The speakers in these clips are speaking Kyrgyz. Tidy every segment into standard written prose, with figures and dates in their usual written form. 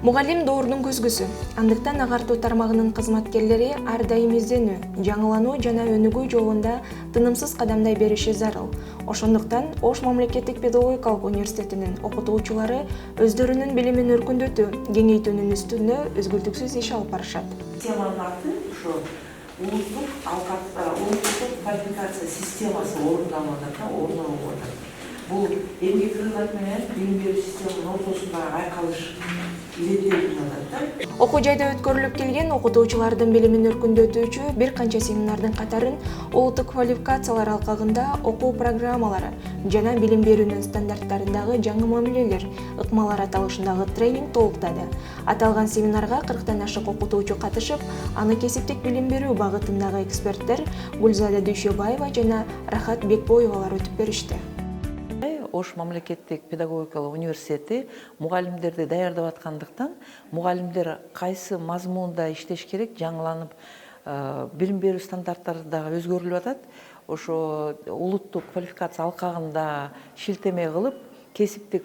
Мугалим доордун көзгүсү. Андыктан агартуу тармагынын кызматкерлери ар дайым изденүү, жаңылануу жана өнүгүү жолунда тынымсыз кадамдай бериши зарыл. Ошондуктан Ош мамлекеттик педагогикалык университетинин окутуучулары өздөрүнүн билимин өркүндөтүү, кеңейтүүнүн үстүндө үзгүлтүксүз иш алып барышат. Теманын аты ошо улуттук квалификация системасы орындалып атат. Бул эмгек рынок менен билим берүү системанын ортосундагы айкалыш иреттелип атат. Окуу жайда өткөрүлүп келген окутуучулардын билимин өркүндөтүүчү бир канча семинардын катарын улуттук квалификациялар алкагында окуу программалары жана билим берүүнүн стандарттарындагы жаңы мамилелер, ыкмалар аталышындагы тренинг толуктады. Аталган семинарга 40тан ашык окутуучу катышып, аны кесиптик билим берүү багытындагы эксперттер Гүлзада Дүйшөбаева жана Рахат Бекбоевалар өтүп беришти. Ош мамлекеттик педагогикалык университети мугалимдерди даярдап аткандыктан, мугалимдер кайсы мазмунда иштеш керек, жаңыланып, билим берүү стандарттары дагы өзгөрүлүп атат. Ошо улуттук квалификация алкагында шилтеме кылып, кесиптик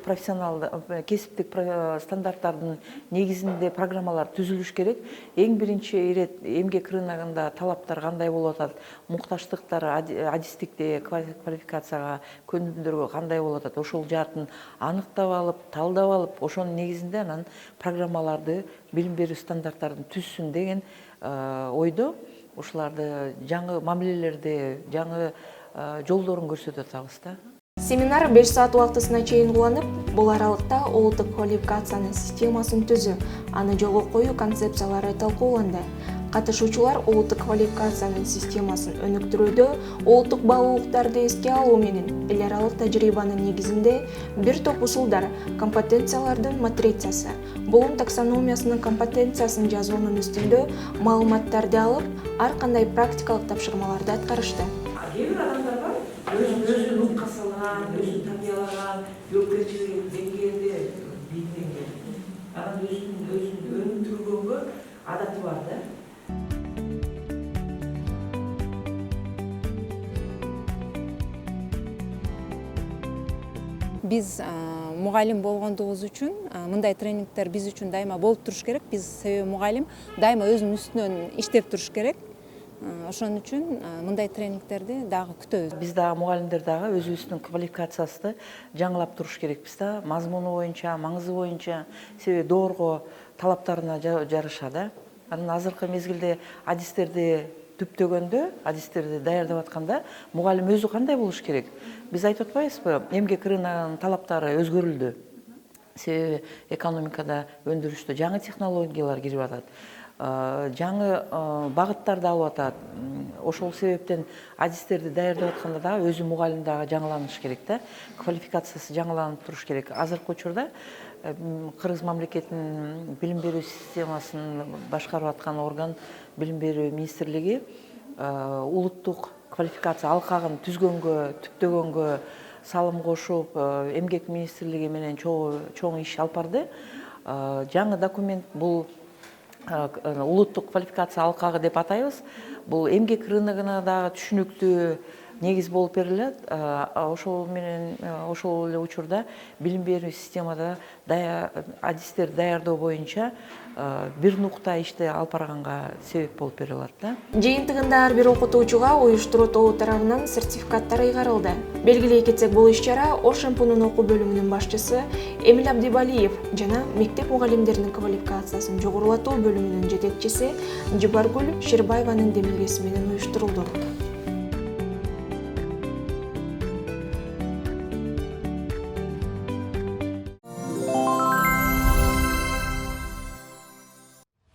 стандарттардын негизинде программалар түзүлүш керек. Эң биринчи ирет эмгек рыногунда талаптар кандай болуп атат, мукташтыктар адистикте квалификацияга көнүмдөргө кандай болуп атат, ошол жаатын аныктап алып, талдап алып, ошонун негизинде анан программаларды, билим берүү стандарттарын түзсүн деген ойдо ушуларды жаңы мамилелерди, жаңы жолдорун көрсөтүп атабыз да. Семинар 5 саат убактысына чейин уланып, бул аралыкта улуттук квалификациянын системасын түзүү, аны жолго коюу концепциялары талкууланды. Катышуучулар улуттук квалификациянын системасын өнүктүрүүдө улуттук баалуулуктарды эске алуу менен эл аралык тажрыйбанын негизинде бир топ усулдар, компетенциялардын матрицасы, булум таксономиясынын компетенциясын жазуунун үстүндө маалыматтарды алып, ар кандай практикалык тапшырмаларды аткарышты. Өзүн нукка салган, өзүн тарбиялаган, жоопкерчилик деңгээлде бийлиген. Анан өзүн өнүктүргөнгө адаты бар да. Биз мугалим болгондугубуз үчүн мындай тренингдер биз үчүн дайыма болуп туруш керек. Биз себеби мугалим дайыма өзүнүн үстүнөн иштеп туруш керек. Ошон үчүн мындай тренингтерди дагы күтөбүз. Биз дагы мугалимдер дагы өзүбүздүн квалификациясыбызды жаңылап туруш керекпиз да, мазмуну боюнча, маңызы боюнча, себеби доорго талаптарына жараша да. Анан азыркы мезгилде адистерди түптөгөндө, адистерди даярдап атканда мугалим өзү кандай болуш керек? Биз айтып атпайбызбы, эмгек рыногунун талаптары өзгөрүлдү. Себеби экономикада, өндүрүштө жаңы технологиялар кирип атат. Жаңы багыттарды алып атат. Ошол себептен адистерди даярдап атканда дагы өзү мугалим дагы жаңыланыш керек да. Квалификациясы жаңыланып туруш керек. Азыркы учурда Кыргыз мамлекетинин билим берүү системасын башкарып аткан орган Билим берүү министрлиги улуттук квалификация алкагын түзгөнгө, түптөгөнгө салым кошуп, эмгек министрлиги менен чоң иш алып барды. Жаңы документ бул улуттук квалификация алкагы деп атайбыз. Бул эмгек рыногуна дагы түшүнүктүү негиз болуп берилет. Ошол эле учурда билим берүү системада адистер даярдоо боюнча бир нукта ишти алып барганга себеп болуп бере алат да. Жыйынтыгында ар бир окутуучуга уюштуруу тобу тарабынан сертификаттар ыйгарылды. Белгилей кетсек, бул иш-чара Ош МПУнун окуу бөлүмүнүн башчысы Эмил Абдибалиев жана мектеп мугалимдеринин квалификациясын жогорулатуу бөлүмүнүн жетекчиси Жибаргүл Шербаеванын демилгеси менен уюштурулду.